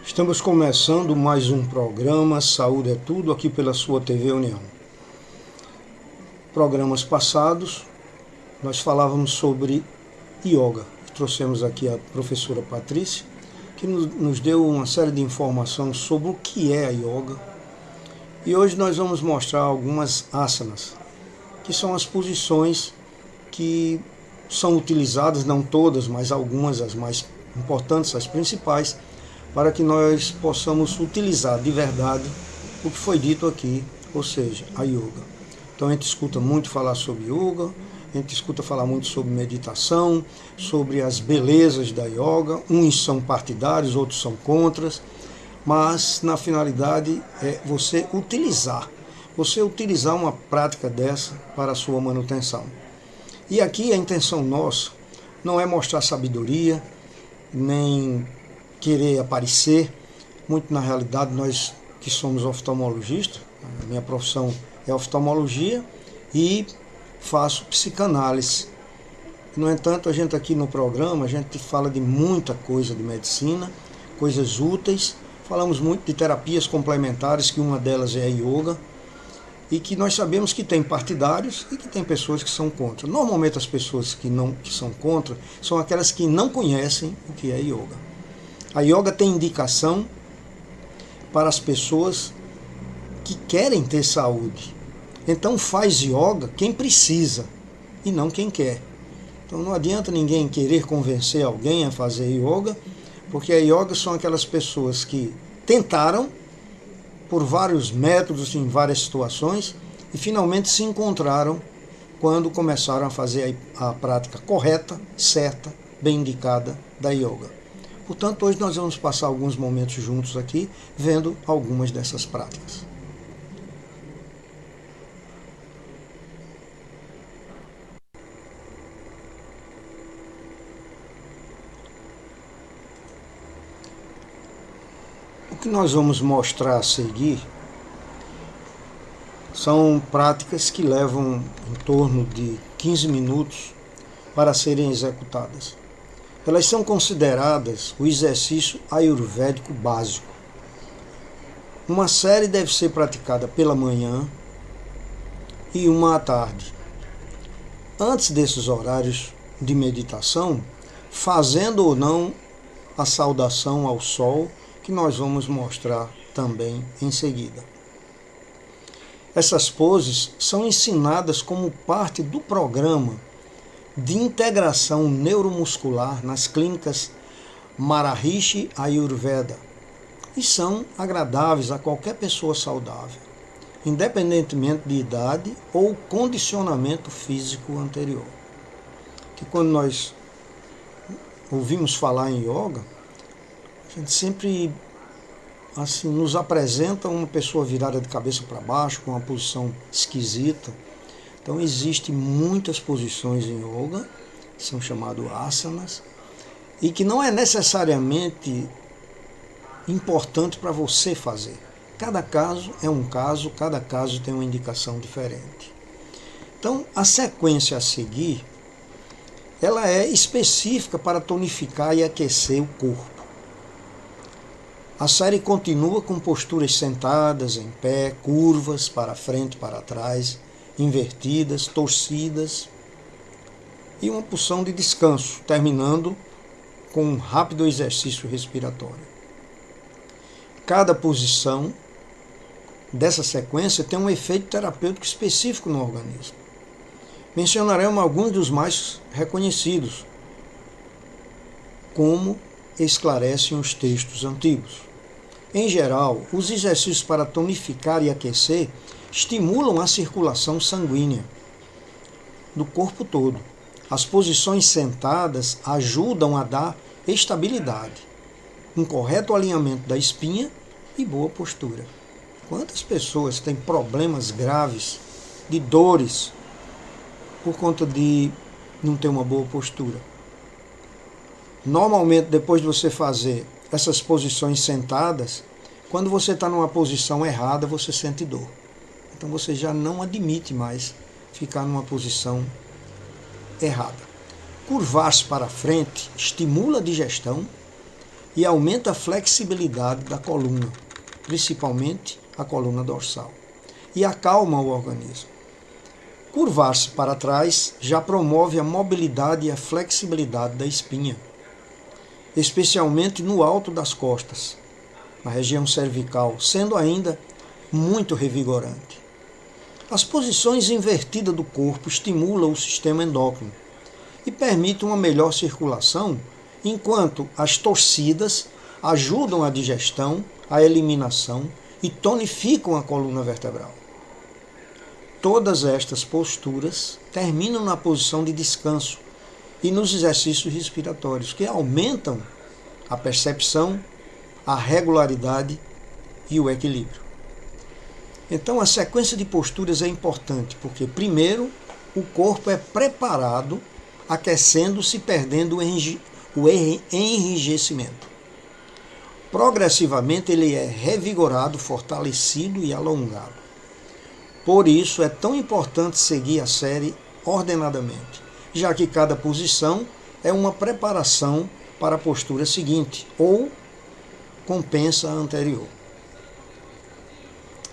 Estamos começando mais um programa Saúde é Tudo aqui pela sua TV União. Programas passados nós falávamos sobre yoga. Trouxemos aqui a professora Patrícia, que nos deu uma série de informações sobre o que é a yoga. E hoje nós vamos mostrar algumas asanas, que são as posições que são utilizadas, não todas, mas algumas, as mais importantes, as principais, para que nós possamos utilizar de verdade o que foi dito aqui, ou seja, a yoga. Então a gente escuta muito falar sobre yoga, a gente escuta falar muito sobre meditação, sobre as belezas da yoga, uns são partidários, outros são contras, mas na finalidade é você utilizar uma prática dessa para a sua manutenção. E aqui a intenção nossa não é mostrar sabedoria, nem querer aparecer. Muito na realidade, nós que somos oftalmologistas, a minha profissão é oftalmologia e faço psicanálise. No entanto, a gente aqui no programa, a gente fala de muita coisa de medicina, coisas úteis, falamos muito de terapias complementares, que uma delas é a yoga, e que nós sabemos que tem partidários e que tem pessoas que são contra. Normalmente as pessoas que são contra são aquelas que não conhecem o que é yoga. A yoga tem indicação para as pessoas que querem ter saúde. Então faz yoga quem precisa e não quem quer. Então não adianta ninguém querer convencer alguém a fazer yoga, porque a yoga são aquelas pessoas que tentaram por vários métodos, em várias situações, e finalmente se encontraram quando começaram a fazer a prática correta, certa, bem indicada da yoga. Portanto, hoje nós vamos passar alguns momentos juntos aqui, vendo algumas dessas práticas. O que nós vamos mostrar a seguir são práticas que levam em torno de 15 minutos para serem executadas. Elas são consideradas o exercício ayurvédico básico. Uma série deve ser praticada pela manhã e uma à tarde. Antes desses horários de meditação, fazendo ou não a saudação ao sol, que nós vamos mostrar também em seguida. Essas poses são ensinadas como parte do programa de integração neuromuscular nas clínicas Maharishi Ayurveda e são agradáveis a qualquer pessoa saudável, independentemente de idade ou condicionamento físico anterior. Que quando nós ouvimos falar em yoga, a gente sempre assim, nos apresenta uma pessoa virada de cabeça para baixo, com uma posição esquisita. Então existem muitas posições em yoga, que são chamadas asanas, e que não é necessariamente importante para você fazer. Cada caso é um caso, cada caso tem uma indicação diferente. Então a sequência a seguir, ela é específica para tonificar e aquecer o corpo. A série continua com posturas sentadas, em pé, curvas, para frente, para trás, invertidas, torcidas, e uma porção de descanso, terminando com um rápido exercício respiratório. Cada posição dessa sequência tem um efeito terapêutico específico no organismo. Mencionaremos alguns dos mais reconhecidos, como esclarecem os textos antigos. Em geral, os exercícios para tonificar e aquecer estimulam a circulação sanguínea do corpo todo. As posições sentadas ajudam a dar estabilidade, um correto alinhamento da espinha e boa postura. Quantas pessoas têm problemas graves de dores por conta de não ter uma boa postura? Normalmente, depois de você fazer essas posições sentadas, quando você está numa posição errada, você sente dor. Então você já não admite mais ficar numa posição errada. Curvar-se para frente estimula a digestão e aumenta a flexibilidade da coluna, principalmente a coluna dorsal, e acalma o organismo. Curvar-se para trás já promove a mobilidade e a flexibilidade da espinha, especialmente no alto das costas, na região cervical, sendo ainda muito revigorante. As posições invertidas do corpo estimulam o sistema endócrino e permitem uma melhor circulação, enquanto as torcidas ajudam a digestão, a eliminação e tonificam a coluna vertebral. Todas estas posturas terminam na posição de descanso e nos exercícios respiratórios, que aumentam a percepção, a regularidade e o equilíbrio. Então, a sequência de posturas é importante, porque, primeiro, o corpo é preparado, aquecendo-se, perdendo o enrijecimento. Progressivamente, ele é revigorado, fortalecido e alongado. Por isso, é tão importante seguir a série ordenadamente, já que cada posição é uma preparação para a postura seguinte, ou compensa a anterior.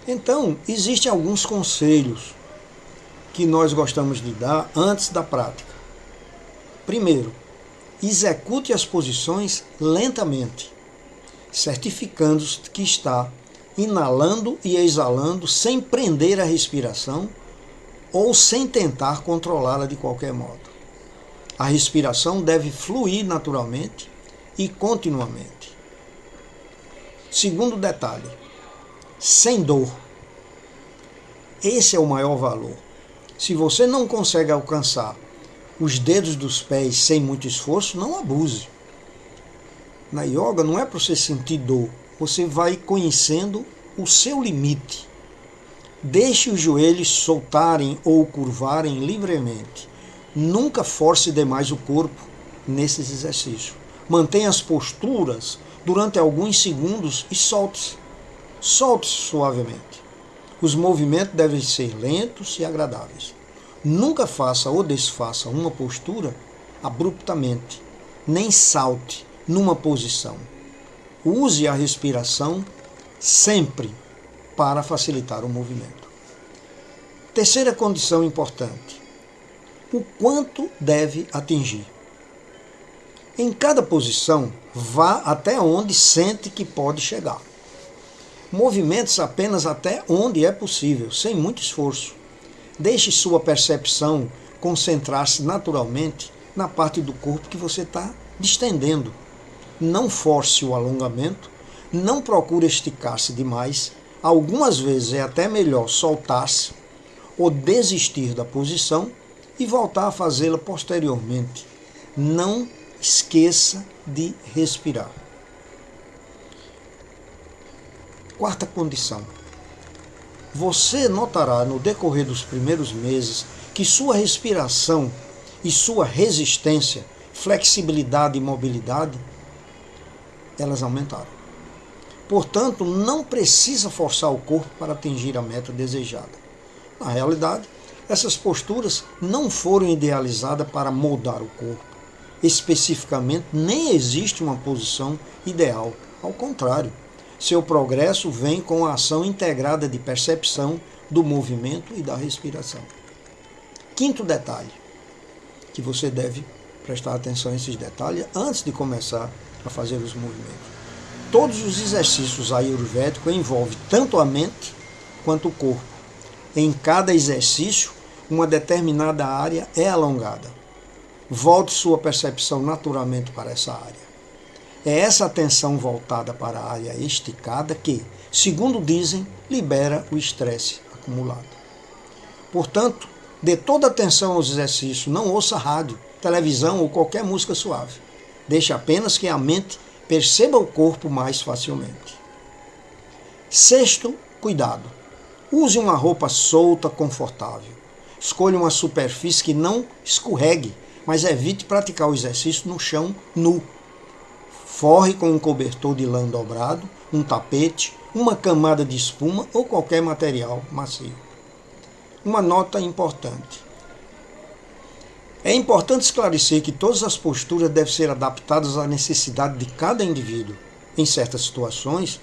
Então, existem alguns conselhos que nós gostamos de dar antes da prática. Primeiro, execute as posições lentamente, certificando-se que está inalando e exalando sem prender a respiração ou sem tentar controlá-la de qualquer modo. A respiração deve fluir naturalmente e continuamente. Segundo detalhe, sem dor. Esse é o maior valor. Se você não consegue alcançar os dedos dos pés sem muito esforço, não abuse. Na yoga não é para você sentir dor, você vai conhecendo o seu limite. Deixe os joelhos soltarem ou curvarem livremente. Nunca force demais o corpo nesses exercícios. Mantenha as posturas durante alguns segundos e solte-se. Solte-se suavemente. Os movimentos devem ser lentos e agradáveis. Nunca faça ou desfaça uma postura abruptamente, nem salte numa posição. Use a respiração sempre para facilitar o movimento. Terceira condição importante: o quanto deve atingir. Em cada posição, vá até onde sente que pode chegar. Movimentos apenas até onde é possível, sem muito esforço. Deixe sua percepção concentrar-se naturalmente na parte do corpo que você está distendendo. Não force o alongamento, não procure esticar-se demais. Algumas vezes é até melhor soltar-se ou desistir da posição e voltar a fazê-la posteriormente. Não esqueça de respirar. Quarta condição: você notará no decorrer dos primeiros meses que sua respiração e sua resistência, flexibilidade e mobilidade, elas aumentaram. Portanto, não precisa forçar o corpo para atingir a meta desejada. Na realidade, essas posturas não foram idealizadas para moldar o corpo. Especificamente, nem existe uma posição ideal. Ao contrário, seu progresso vem com a ação integrada de percepção do movimento e da respiração. Quinto detalhe, que você deve prestar atenção a esses detalhes antes de começar a fazer os movimentos. Todos os exercícios ayurvédicos envolvem tanto a mente quanto o corpo. Em cada exercício, uma determinada área é alongada. Volte sua percepção naturalmente para essa área. É essa atenção voltada para a área esticada que, segundo dizem, libera o estresse acumulado. Portanto, dê toda atenção aos exercícios, não ouça rádio, televisão ou qualquer música suave. Deixe apenas que a mente perceba o corpo mais facilmente. Sexto, cuidado. Use uma roupa solta, confortável. Escolha uma superfície que não escorregue, mas evite praticar o exercício no chão nu. Forre com um cobertor de lã dobrado, um tapete, uma camada de espuma ou qualquer material macio. Uma nota importante: É importante esclarecer que todas as posturas devem ser adaptadas à necessidade de cada indivíduo. Em certas situações,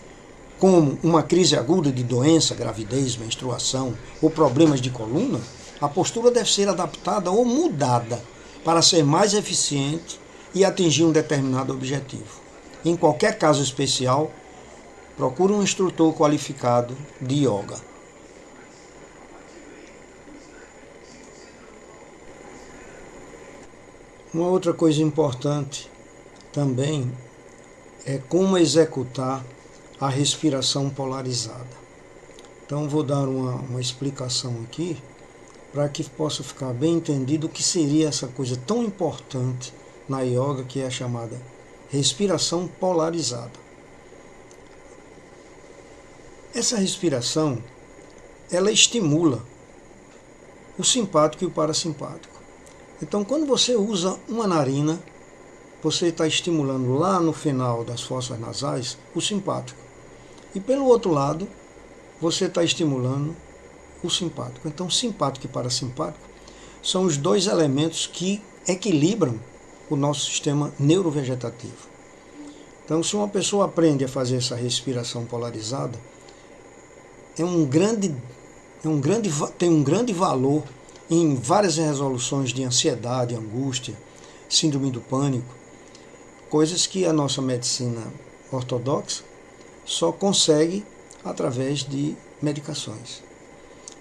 como uma crise aguda de doença, gravidez, menstruação ou problemas de coluna, a postura deve ser adaptada ou mudada para ser mais eficiente e atingir um determinado objetivo. Em qualquer caso especial, procure um instrutor qualificado de yoga. Uma outra coisa importante também é como executar a respiração polarizada. Então vou dar uma explicação aqui para que possa ficar bem entendido o que seria essa coisa tão importante na yoga que é a chamada respiração polarizada. Essa respiração, ela estimula o simpático e o parasimpático. Então, quando você usa uma narina, você está estimulando lá no final das fossas nasais o simpático. E pelo outro lado, você está estimulando o simpático. Então, simpático e parasimpático são os dois elementos que equilibram o nosso sistema neurovegetativo. Então, se uma pessoa aprende a fazer essa respiração polarizada, tem um grande valor em várias resoluções de ansiedade, angústia, síndrome do pânico, coisas que a nossa medicina ortodoxa só consegue através de medicações.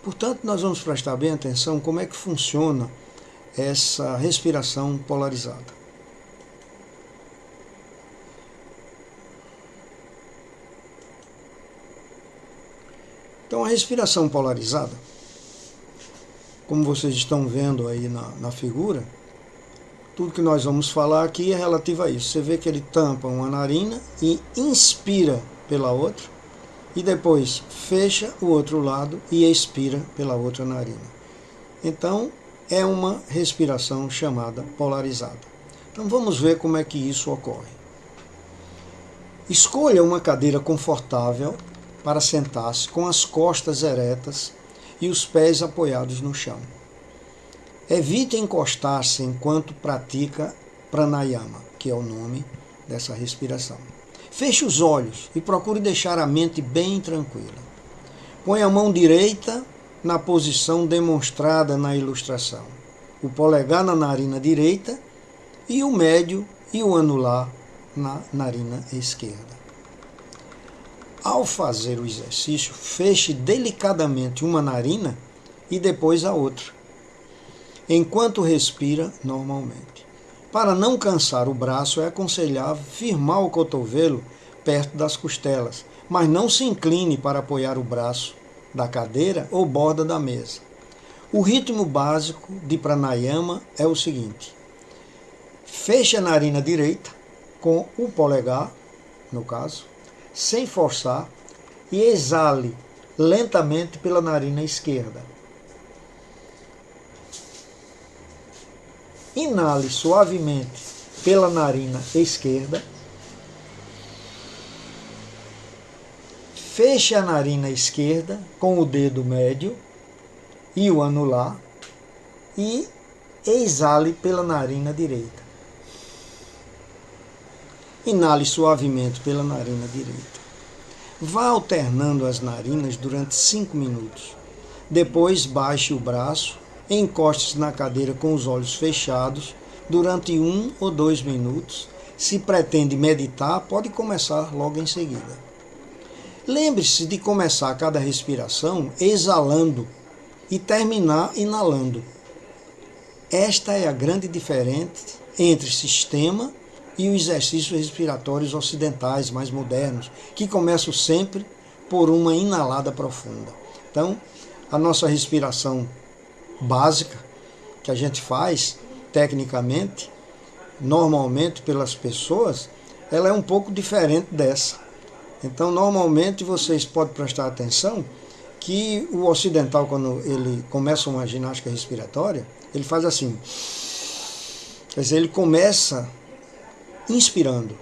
Portanto, nós vamos prestar bem atenção como é que funciona essa respiração polarizada. Então, a respiração polarizada, como vocês estão vendo aí na figura, tudo que nós vamos falar aqui é relativo a isso. Você vê que ele tampa uma narina e inspira pela outra, e depois fecha o outro lado e expira pela outra narina. Então, é uma respiração chamada polarizada. Então, vamos ver como é que isso ocorre. Escolha uma cadeira confortável para sentar-se com as costas eretas e os pés apoiados no chão. Evite encostar-se enquanto pratica pranayama, que é o nome dessa respiração. Feche os olhos e procure deixar a mente bem tranquila. Põe a mão direita na posição demonstrada na ilustração, o polegar na narina direita e o médio e o anular na narina esquerda. Ao fazer o exercício, feche delicadamente uma narina e depois a outra, enquanto respira normalmente. Para não cansar o braço, é aconselhável firmar o cotovelo perto das costelas, mas não se incline para apoiar o braço da cadeira ou borda da mesa. O ritmo básico de pranayama é o seguinte: feche a narina direita com o polegar, no caso, sem forçar, e exale lentamente pela narina esquerda. Inale suavemente pela narina esquerda. Feche a narina esquerda com o dedo médio e o anular e exale pela narina direita. Inale suavemente pela narina direita. Vá alternando as narinas durante 5 minutos. Depois baixe o braço, encoste-se na cadeira com os olhos fechados durante 1 ou 2 minutos. Se pretende meditar, pode começar logo em seguida. Lembre-se de começar cada respiração exalando e terminar inalando. Esta é a grande diferença entre sistema e os exercícios respiratórios ocidentais mais modernos, que começam sempre por uma inalada profunda. Então, a nossa respiração básica, que a gente faz tecnicamente, normalmente pelas pessoas, ela é um pouco diferente dessa. Então, normalmente, vocês podem prestar atenção que o ocidental, quando ele começa uma ginástica respiratória, ele faz assim. Quer dizer, ele começa inspirando.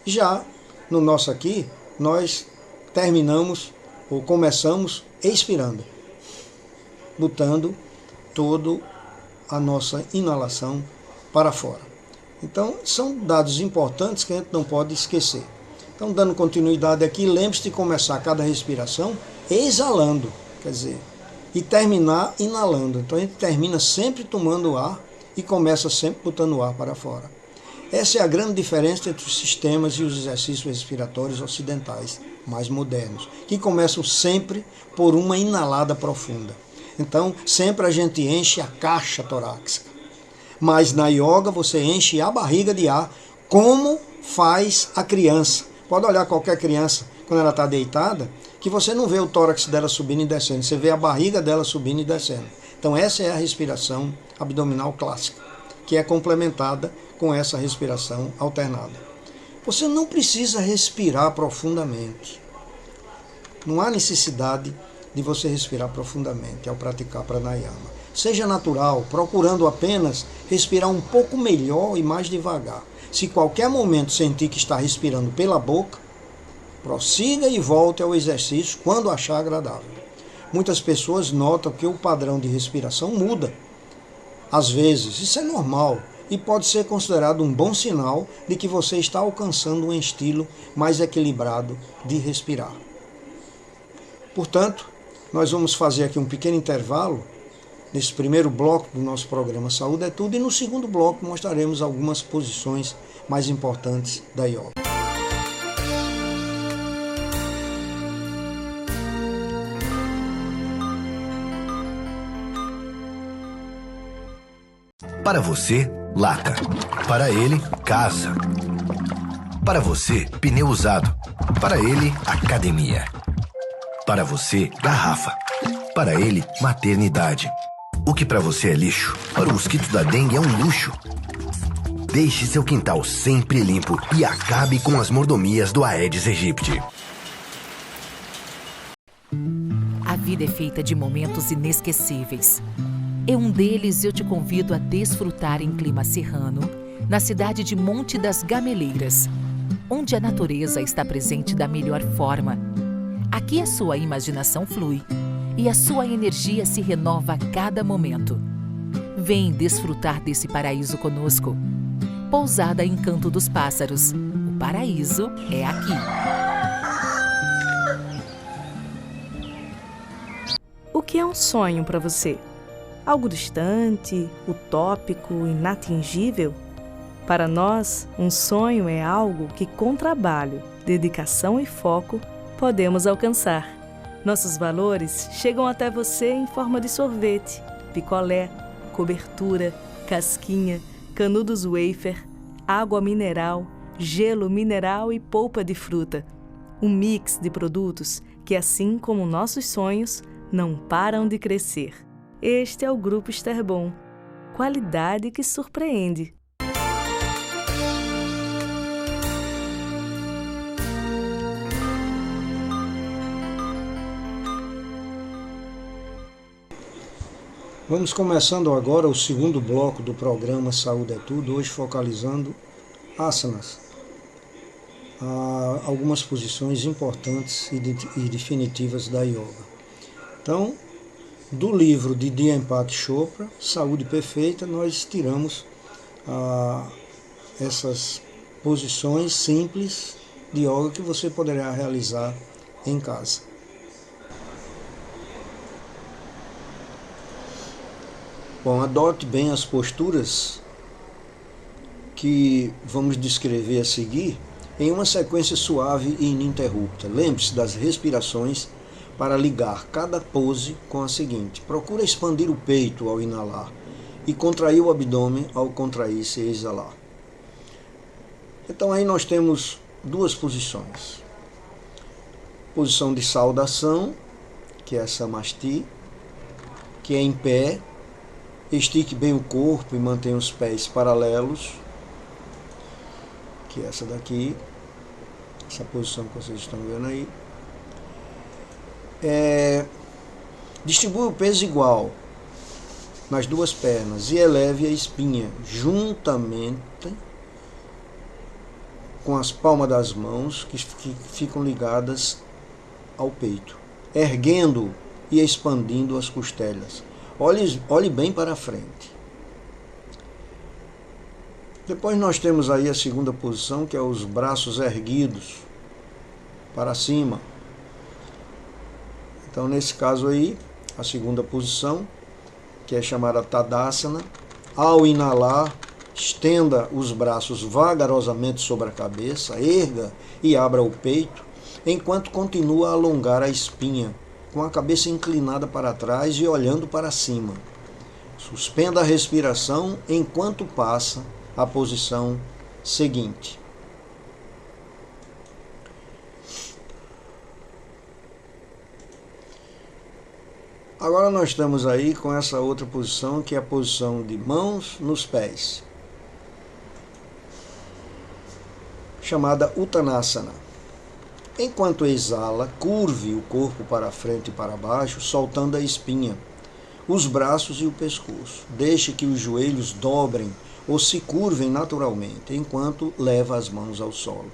Já no nosso aqui, nós terminamos ou começamos expirando, botando toda a nossa inalação para fora. Então, são dados importantes que a gente não pode esquecer. Então, dando continuidade aqui, lembre-se de começar cada respiração exalando, quer dizer, e terminar inalando. Então, a gente termina sempre tomando ar e começa sempre botando o ar para fora. Essa é a grande diferença entre os sistemas e os exercícios respiratórios ocidentais mais modernos, que começam sempre por uma inalada profunda. Então, sempre a gente enche a caixa torácica. Mas na yoga você enche a barriga de ar, como faz a criança. Pode olhar qualquer criança, quando ela está deitada, que você não vê o tórax dela subindo e descendo, você vê a barriga dela subindo e descendo. Então essa é a respiração abdominal clássica, que é complementada com essa respiração alternada. Você não precisa respirar profundamente. Não há necessidade de você respirar profundamente ao praticar pranayama. Seja natural, procurando apenas respirar um pouco melhor e mais devagar. Se qualquer momento sentir que está respirando pela boca, prossiga e volte ao exercício quando achar agradável. Muitas pessoas notam que o padrão de respiração muda. Às vezes, isso é normal e pode ser considerado um bom sinal de que você está alcançando um estilo mais equilibrado de respirar. Portanto, nós vamos fazer aqui um pequeno intervalo nesse primeiro bloco do nosso programa Saúde é Tudo, e no segundo bloco mostraremos algumas posições mais importantes da yoga. Para você, lata. Para ele, casa. Para você, pneu usado. Para ele, academia. Para você, garrafa. Para ele, maternidade. O que para você é lixo, para o mosquito da dengue é um luxo. Deixe seu quintal sempre limpo e acabe com as mordomias do Aedes aegypti. A vida é feita de momentos inesquecíveis. Em um deles eu te convido a desfrutar em clima serrano, na cidade de Monte das Gameleiras, onde a natureza está presente da melhor forma. Aqui a sua imaginação flui e a sua energia se renova a cada momento. Vem desfrutar desse paraíso conosco. Pousada Encanto dos Pássaros. O paraíso é aqui. O que é um sonho para você? Algo distante, utópico, inatingível? Para nós, um sonho é algo que, com trabalho, dedicação e foco, podemos alcançar. Nossos valores chegam até você em forma de sorvete, picolé, cobertura, casquinha, canudos wafer, água mineral, gelo mineral e polpa de fruta. Um mix de produtos que, assim como nossos sonhos, não param de crescer. Este é o Grupo Esterbon. Qualidade que surpreende. Vamos começando agora o segundo bloco do programa Saúde é Tudo, hoje focalizando asanas, algumas posições importantes e definitivas da yoga. Então, do livro de Deepak Chopra, Saúde Perfeita, nós tiramos essas posições simples de yoga que você poderá realizar em casa. Bom, adote bem as posturas que vamos descrever a seguir em uma sequência suave e ininterrupta. Lembre-se das respirações para ligar cada pose com a seguinte. Procura expandir o peito ao inalar e contrair o abdômen ao contrair-se e exalar. Então aí nós temos duas posições. Posição de saudação, que é Samasti, que é em pé. Estique bem o corpo e mantenha os pés paralelos, que é essa daqui, essa posição que vocês estão vendo aí. Distribua o peso igual nas duas pernas e eleve a espinha juntamente com as palmas das mãos que ficam ligadas ao peito, erguendo e expandindo as costelas. Olhe bem para frente. Depois nós temos aí a segunda posição, que é os braços erguidos para cima. Então, nesse caso aí, a segunda posição, que é chamada Tadasana. Ao inalar, estenda os braços vagarosamente sobre a cabeça, erga e abra o peito, enquanto continua a alongar a espinha, com a cabeça inclinada para trás e olhando para cima. Suspenda a respiração enquanto passa a posição seguinte. Agora nós estamos aí com essa outra posição, que é a posição de mãos nos pés, chamada Uttanasana. Enquanto exala, curve o corpo para frente e para baixo, soltando a espinha, os braços e o pescoço. Deixe que os joelhos dobrem ou se curvem naturalmente, enquanto leva as mãos ao solo.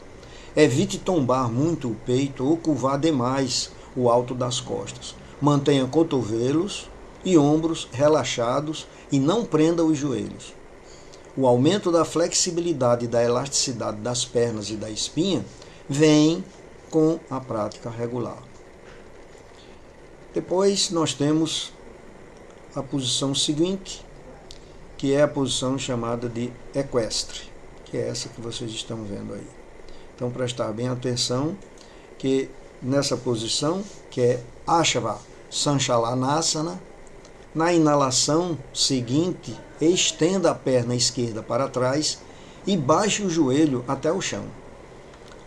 Evite tombar muito o peito ou curvar demais o alto das costas. Mantenha cotovelos e ombros relaxados e não prenda os joelhos. O aumento da flexibilidade e da elasticidade das pernas e da espinha vem com a prática regular. Depois nós temos a posição seguinte, que é a posição chamada de equestre, que é essa que vocês estão vendo aí. Então, prestar bem atenção que nessa posição, que é Ashava Sanchalanasana, na inalação seguinte, estenda a perna esquerda para trás e baixe o joelho até o chão.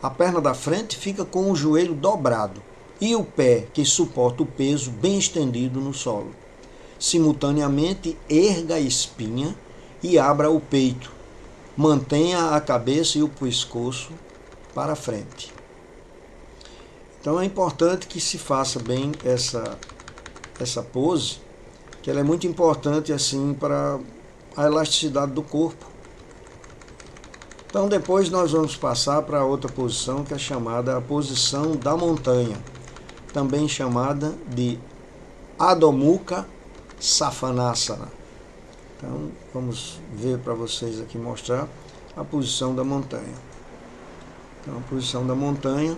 A perna da frente fica com o joelho dobrado e o pé, que suporta o peso, bem estendido no solo. Simultaneamente, erga a espinha e abra o peito. Mantenha a cabeça e o pescoço para frente. Então é importante que se faça bem essa pose, que ela é muito importante assim para a elasticidade do corpo. Então depois nós vamos passar para outra posição, que é chamada a posição da montanha, também chamada de Adho Mukha Svanasana. Então vamos ver para vocês aqui, mostrar a posição da montanha. Então a posição da montanha,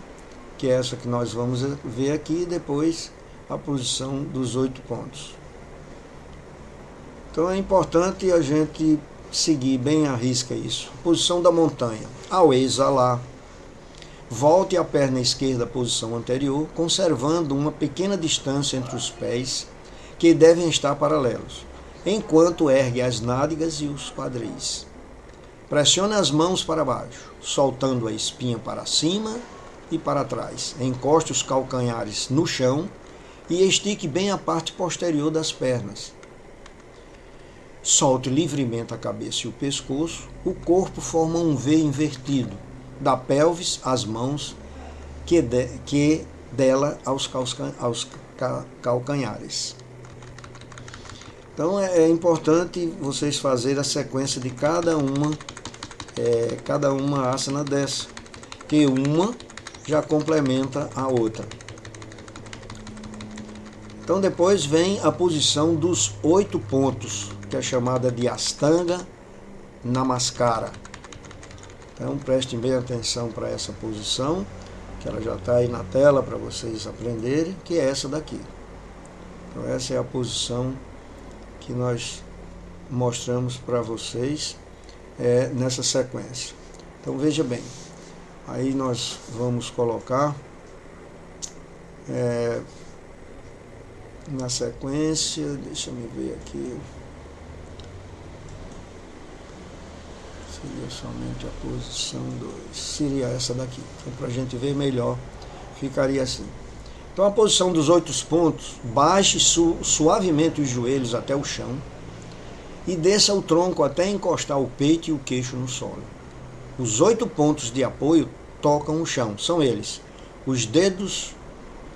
que é essa que nós vamos ver aqui, e depois a posição dos 8 pontos. Então é importante a gente seguir bem à risca isso. Posição da montanha. Ao exalar, volte a perna esquerda à posição anterior, conservando uma pequena distância entre os pés, que devem estar paralelos, enquanto ergue as nádegas e os quadris. Pressione as mãos para baixo, soltando a espinha para cima e para trás. Encoste os calcanhares no chão e estique bem a parte posterior das pernas. Solte livremente a cabeça e o pescoço. O corpo forma um V invertido, da pelvis às mãos, que dela aos calcanhares. Então é importante vocês fazerem a sequência de cada uma asana dessa, que uma já complementa a outra. Então depois vem a posição dos 8 pontos, que é chamada de Ashtanga Namaskara. Então prestem bem atenção para essa posição, que ela já está aí na tela para vocês aprenderem, que é essa daqui. Então essa é a posição que nós mostramos para vocês nessa sequência. Então veja bem, aí nós vamos colocar na sequência, deixa eu ver aqui, seria somente a posição 2, seria essa daqui. Então para a gente ver melhor, ficaria assim. Então a posição dos 8 pontos, baixe suavemente os joelhos até o chão e desça o tronco até encostar o peito e o queixo no solo. Os 8 pontos de apoio tocam o chão, são eles: os dedos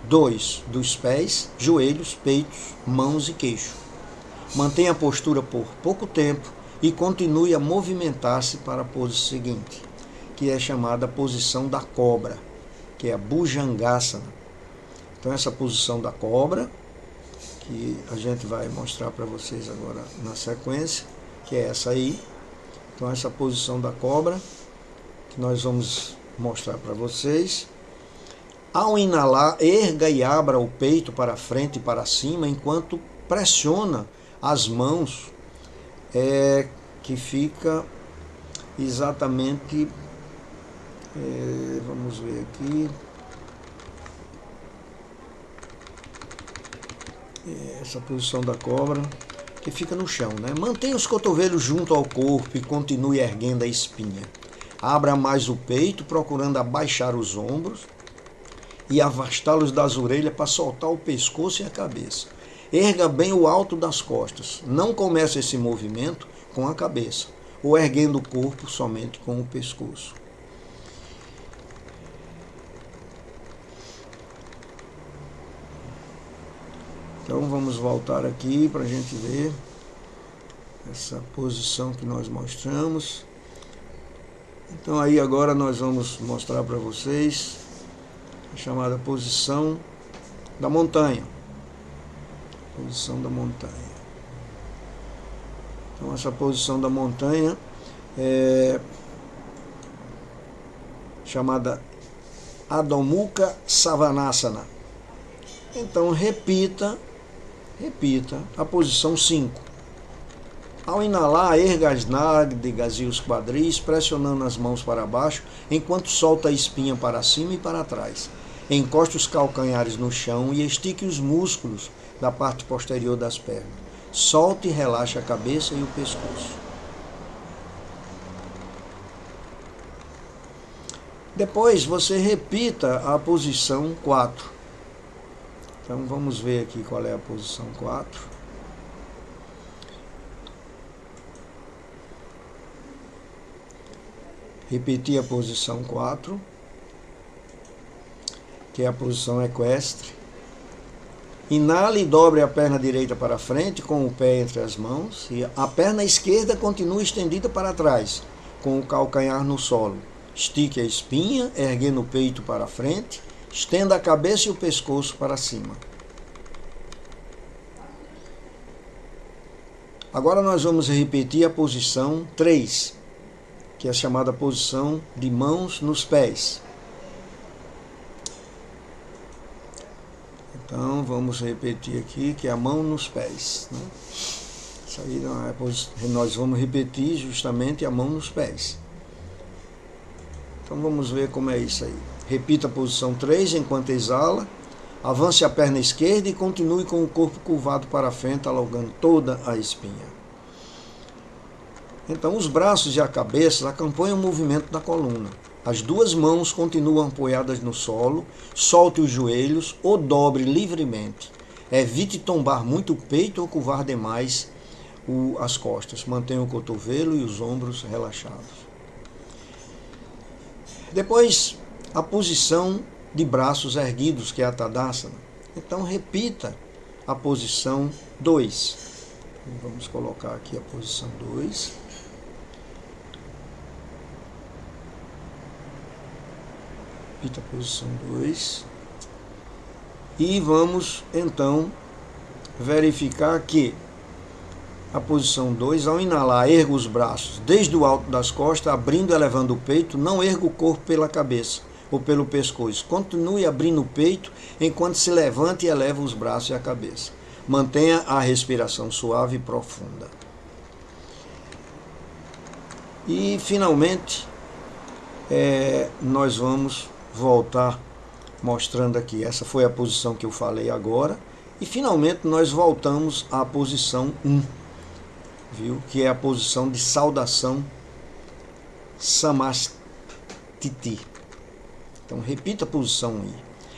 2 dos pés, joelhos, peitos, mãos e queixo. Mantenha a postura por pouco tempo e continue a movimentar-se para a pose seguinte, que é chamada posição da cobra, que é a Bhujangasana. Então essa posição da cobra, que a gente vai mostrar para vocês agora na sequência, que é essa aí. Então essa posição da cobra que nós vamos mostrar para vocês. Ao inalar, erga e abra o peito para frente e para cima enquanto pressiona as mãos, que fica exatamente, vamos ver aqui, essa posição da cobra, que fica no chão, né? Mantenha os cotovelos junto ao corpo e continue erguendo a espinha. Abra mais o peito, procurando abaixar os ombros e afastá-los das orelhas para soltar o pescoço e a cabeça. Erga bem o alto das costas. Não comece esse movimento com a cabeça, ou erguendo o corpo somente com o pescoço. Então vamos voltar aqui para a gente ver essa posição que nós mostramos. Então aí agora nós vamos mostrar para vocês a chamada posição da montanha. Posição da montanha. Então essa posição da montanha é chamada Adho Mukha Svanasana. Então repita a posição 5. Ao inalar, erga as nádegas e os quadris, pressionando as mãos para baixo, enquanto solta a espinha para cima e para trás. Encoste os calcanhares no chão e estique os músculos da parte posterior das pernas. Solte e relaxe a cabeça e o pescoço. Depois você repita a posição 4. Então vamos ver aqui qual é a posição 4. Repetir a posição 4, que é a posição equestre. Inale e dobre a perna direita para frente, com o pé entre as mãos, e a perna esquerda continua estendida para trás, com o calcanhar no solo. Estique a espinha, erguendo o peito para frente, estenda a cabeça e o pescoço para cima. Agora nós vamos repetir a posição 3, que é a chamada posição de mãos nos pés. Então vamos repetir aqui, que é a mão nos pés, né? Isso aí não é nós vamos repetir justamente a mão nos pés. Então vamos ver como é isso aí. Repita a posição 3 enquanto exala. Avance a perna esquerda e continue com o corpo curvado para frente, alongando toda a espinha. Então os braços e a cabeça acompanham o movimento da coluna. As duas mãos continuam apoiadas no solo. Solte os joelhos ou dobre livremente. Evite tombar muito o peito ou curvar demais as costas. Mantenha o cotovelo e os ombros relaxados. Depois, a posição de braços erguidos, que é a Tadasana. Então repita a posição 2. Vamos colocar aqui a posição 2. Repita a posição 2. E vamos então verificar que a posição 2, ao inalar, erga os braços desde o alto das costas, abrindo e elevando o peito. Não erga o corpo pela cabeça ou pelo pescoço. Continue abrindo o peito enquanto se levanta e eleva os braços e a cabeça. Mantenha a respiração suave e profunda. E finalmente, nós vamos voltar mostrando aqui. Essa foi a posição que eu falei agora. E finalmente nós voltamos à posição 1, viu? Que é a posição de saudação Samastiti. Então repita a posição 1.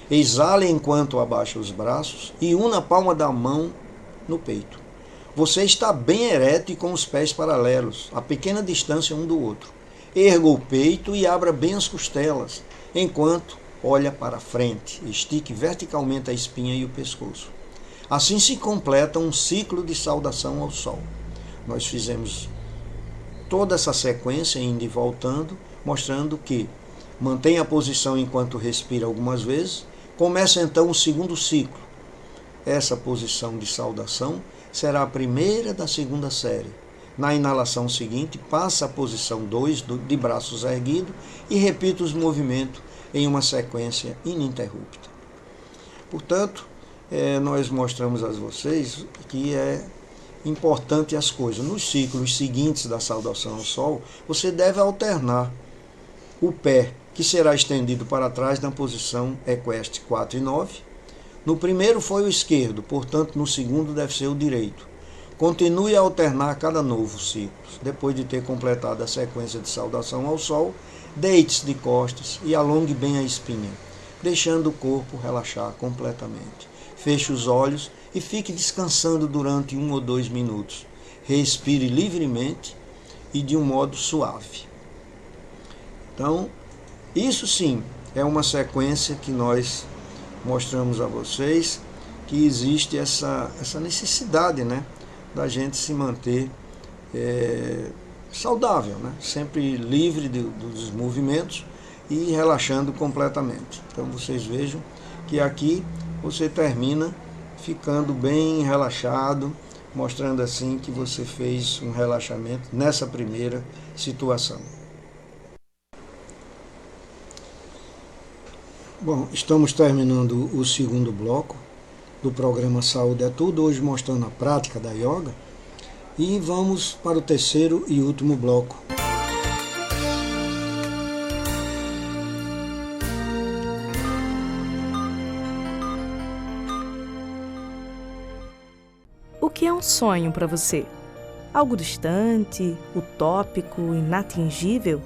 Exale enquanto abaixa os braços e una a palma da mão no peito. Você está bem ereto e com os pés paralelos, a pequena distância um do outro. Erga o peito e abra bem as costelas, enquanto olha para frente. Estique verticalmente a espinha e o pescoço. Assim se completa um ciclo de saudação ao sol. Nós fizemos toda essa sequência, indo e voltando, mostrando que mantém a posição enquanto respira algumas vezes. Começa então o segundo ciclo. Essa posição de saudação será a primeira da segunda série. Na inalação seguinte, passa a posição 2 de braços erguidos e repita os movimentos em uma sequência ininterrupta. Portanto, nós mostramos a vocês que é importante as coisas. Nos ciclos seguintes da saudação ao sol, você deve alternar o pé, que será estendido para trás na posição equestre 4 e 9. No primeiro foi o esquerdo, portanto, no segundo deve ser o direito. Continue a alternar cada novo ciclo. Depois de ter completado a sequência de saudação ao sol, deite-se de costas e alongue bem a espinha, deixando o corpo relaxar completamente. Feche os olhos e fique descansando durante 1 ou 2 minutos. Respire livremente e de um modo suave. Então, isso sim é uma sequência que nós mostramos a vocês, que existe essa necessidade, né, da gente se manter saudável, né, sempre livre dos movimentos e relaxando completamente. Então vocês vejam que aqui você termina ficando bem relaxado, mostrando assim que você fez um relaxamento nessa primeira situação. Bom, estamos terminando o segundo bloco do programa Saúde é Tudo, hoje mostrando a prática da yoga, e vamos para o terceiro e último bloco. O que é um sonho para você? Algo distante, utópico, inatingível?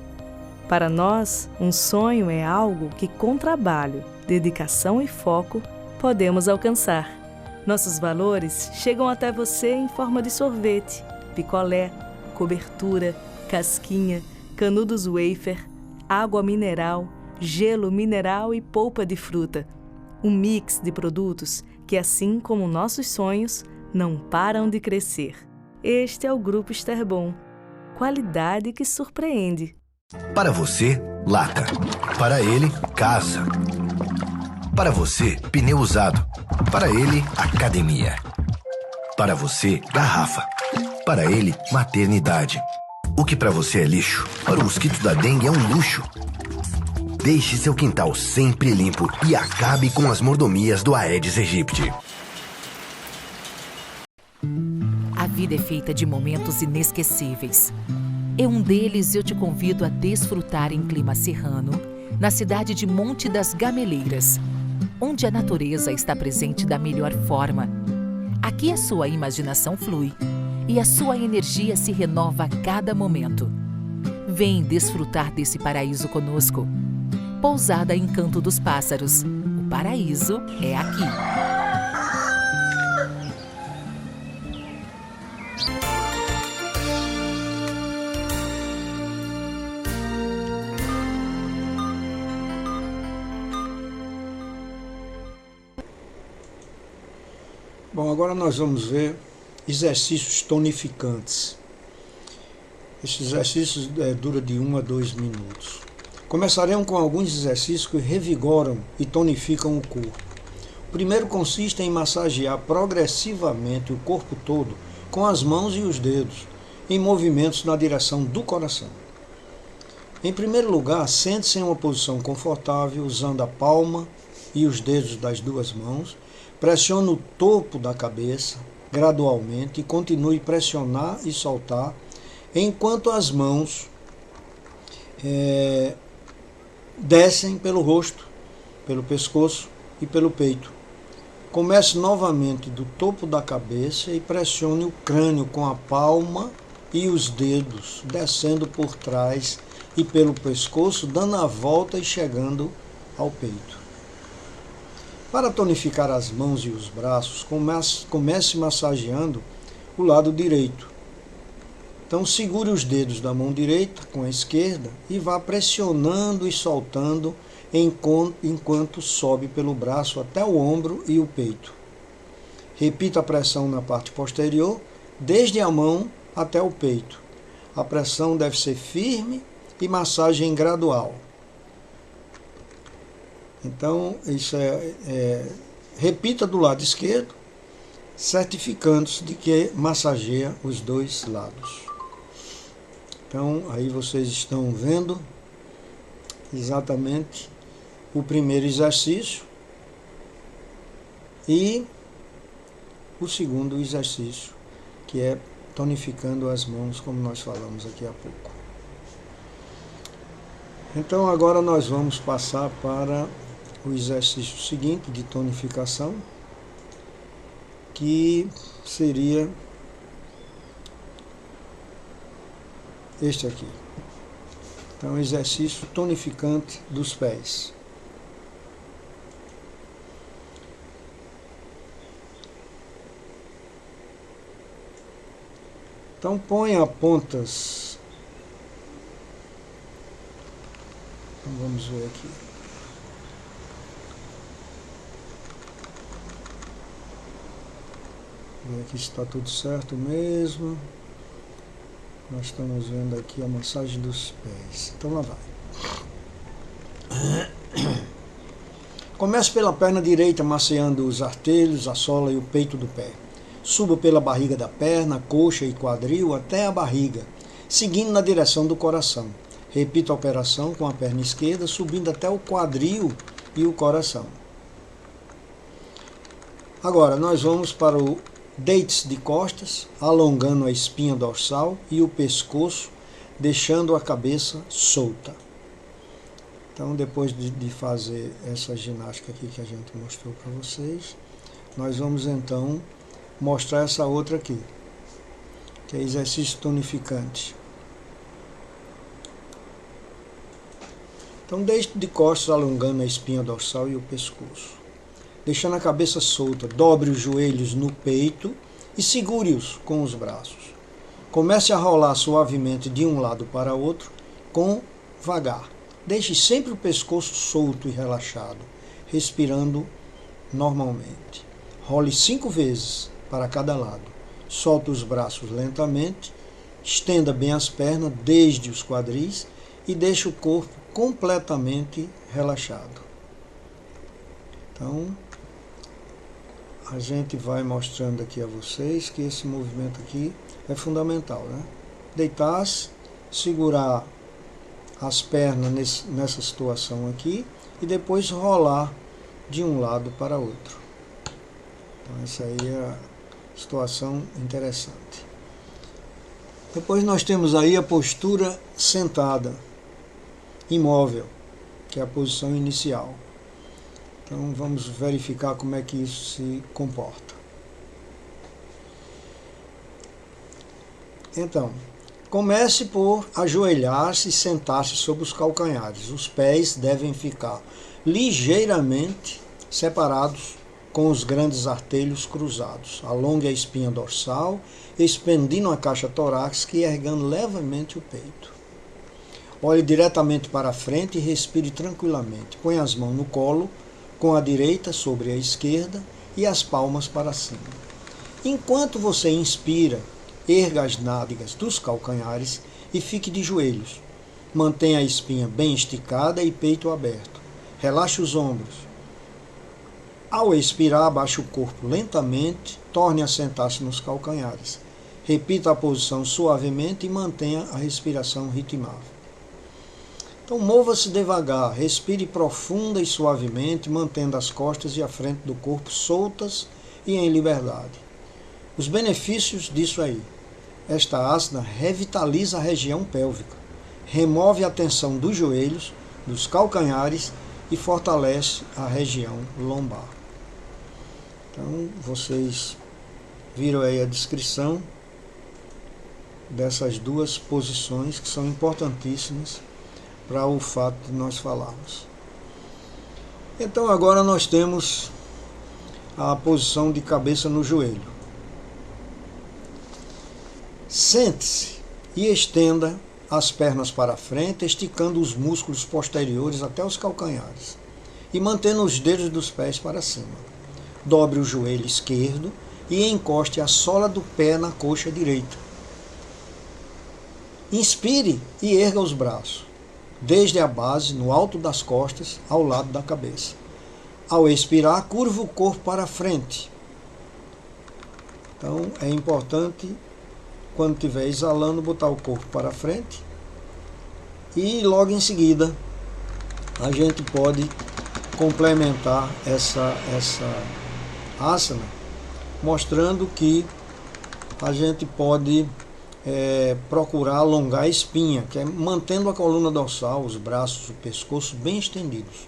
Para nós, um sonho é algo que, com trabalho, dedicação e foco, podemos alcançar. Nossos valores chegam até você em forma de sorvete, picolé, cobertura, casquinha, canudos wafer, água mineral, gelo mineral e polpa de fruta. Um mix de produtos que, assim como nossos sonhos, não param de crescer. Este é o Grupo Esterbon. Qualidade que surpreende. Para você, lata. Para ele, casa. Para você, pneu usado. Para ele, academia. Para você, garrafa. Para ele, maternidade. O que para você é lixo, para o mosquito da dengue é um luxo. Deixe seu quintal sempre limpo e acabe com as mordomias do Aedes aegypti. A vida é feita de momentos inesquecíveis. Um deles eu te convido a desfrutar em clima serrano, na cidade de Monte das Gameleiras, onde a natureza está presente da melhor forma. Aqui a sua imaginação flui e a sua energia se renova a cada momento. Vem desfrutar desse paraíso conosco. Pousada Encanto dos Pássaros. O paraíso é aqui. Bom, agora nós vamos ver exercícios tonificantes. Esses exercícios duram de 1 a 2 minutos. Começaremos com alguns exercícios que revigoram e tonificam o corpo. O primeiro consiste em massagear progressivamente o corpo todo com as mãos e os dedos, em movimentos na direção do coração. Em primeiro lugar, sente-se em uma posição confortável, usando a palma e os dedos das duas mãos. Pressione o topo da cabeça gradualmente e continue a pressionar e soltar enquanto as mãos descem pelo rosto, pelo pescoço e pelo peito. Comece novamente do topo da cabeça e pressione o crânio com a palma e os dedos, descendo por trás e pelo pescoço, dando a volta e chegando ao peito. Para tonificar as mãos e os braços, comece massageando o lado direito. Então segure os dedos da mão direita com a esquerda e vá pressionando e soltando enquanto sobe pelo braço até o ombro e o peito. Repita a pressão na parte posterior, desde a mão até o peito. A pressão deve ser firme e massagem gradual. Então, isso repita do lado esquerdo, certificando-se de que massageia os dois lados. Então, aí vocês estão vendo exatamente o primeiro exercício e o segundo exercício, que é tonificando as mãos, como nós falamos aqui há pouco. Então, agora nós vamos passar para o exercício seguinte de tonificação, que seria este aqui. Então, exercício tonificante dos pés. Então, ponha pontas. Então, vamos ver aqui. Ver aqui se está tudo certo mesmo. Nós estamos vendo aqui a massagem dos pés. Então lá vai. Comece pela perna direita, masseando os artelhos, a sola e o peito do pé. Suba pela barriga da perna, coxa e quadril até a barriga, seguindo na direção do coração. Repita a operação com a perna esquerda, subindo até o quadril e o coração. Agora nós vamos para o deite de costas, alongando a espinha dorsal e o pescoço, deixando a cabeça solta. Então, depois de fazer essa ginástica aqui que a gente mostrou para vocês, nós vamos então mostrar essa outra aqui, que é exercício tonificante. Então, deite de costas, alongando a espinha dorsal e o pescoço. Deixando a cabeça solta, dobre os joelhos no peito e segure-os com os braços. Comece a rolar suavemente de um lado para outro, com vagar. Deixe sempre o pescoço solto e relaxado, respirando normalmente. Role 5 vezes para cada lado. Solte os braços lentamente, estenda bem as pernas desde os quadris e deixe o corpo completamente relaxado. Então, a gente vai mostrando aqui a vocês que esse movimento aqui é fundamental, né? Deitar-se, segurar as pernas nessa situação aqui e depois rolar de um lado para outro. Então essa aí é a situação interessante. Depois nós temos aí a postura sentada, imóvel, que é a posição inicial. Então vamos verificar como é que isso se comporta. Então, comece por ajoelhar-se e sentar-se sobre os calcanhares. Os pés devem ficar ligeiramente separados com os grandes artelhos cruzados. Alongue a espinha dorsal, expandindo a caixa torácica e erguendo levemente o peito. Olhe diretamente para a frente e respire tranquilamente. Põe as mãos no colo, com a direita sobre a esquerda e as palmas para cima. Enquanto você inspira, erga as nádegas dos calcanhares e fique de joelhos. Mantenha a espinha bem esticada e peito aberto. Relaxe os ombros. Ao expirar, abaixe o corpo lentamente, torne a sentar-se nos calcanhares. Repita a posição suavemente e mantenha a respiração ritmável. Então mova-se devagar, respire profunda e suavemente, mantendo as costas e a frente do corpo soltas e em liberdade. Os benefícios disso aí. Esta asana revitaliza a região pélvica, remove a tensão dos joelhos, dos calcanhares e fortalece a região lombar. Então vocês viram aí a descrição dessas duas posições que são importantíssimas para o fato de nós falarmos. Então agora nós temos a posição de cabeça no joelho. Sente-se e estenda as pernas para frente, esticando os músculos posteriores até os calcanhares e mantendo os dedos dos pés para cima. Dobre o joelho esquerdo e encoste a sola do pé na coxa direita. Inspire e erga os braços, desde a base, no alto das costas, ao lado da cabeça. Ao expirar, curva o corpo para frente. Então, é importante quando estiver exalando, botar o corpo para frente. E logo em seguida, a gente pode complementar essa asana, mostrando que a gente pode procurar alongar a espinha, que é mantendo a coluna dorsal, os braços, o pescoço bem estendidos.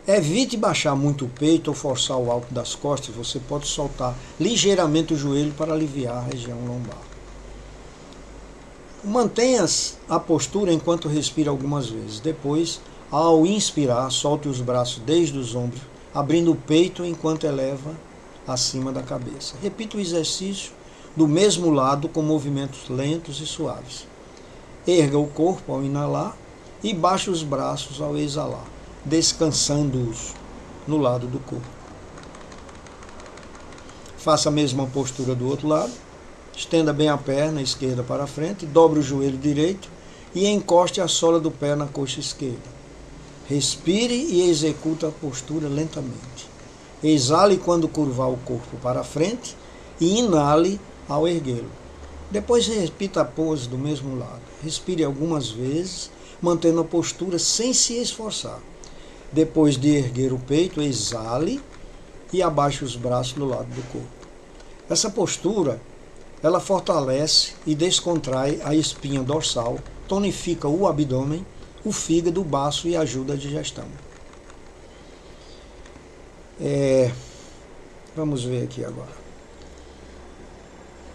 Evite baixar muito o peito ou forçar o alto das costas. Você pode soltar ligeiramente o joelho para aliviar a região lombar. Mantenha a postura enquanto respira algumas vezes. Depois, ao inspirar, solte os braços desde os ombros, abrindo o peito enquanto eleva acima da cabeça. Repita o exercício do mesmo lado com movimentos lentos e suaves. Erga o corpo ao inalar e baixe os braços ao exalar, descansando-os no lado do corpo. Faça a mesma postura do outro lado. Estenda bem a perna esquerda para frente, dobre o joelho direito e encoste a sola do pé na coxa esquerda. Respire e execute a postura lentamente. Exale quando curvar o corpo para frente e inale ao erguê-lo. Depois repita a pose do mesmo lado. Respire algumas vezes, mantendo a postura sem se esforçar. Depois de erguer o peito, exale e abaixe os braços do lado do corpo. Essa postura, ela fortalece e descontrai a espinha dorsal, tonifica o abdômen, o fígado, o baço e ajuda a digestão. Vamos ver aqui agora.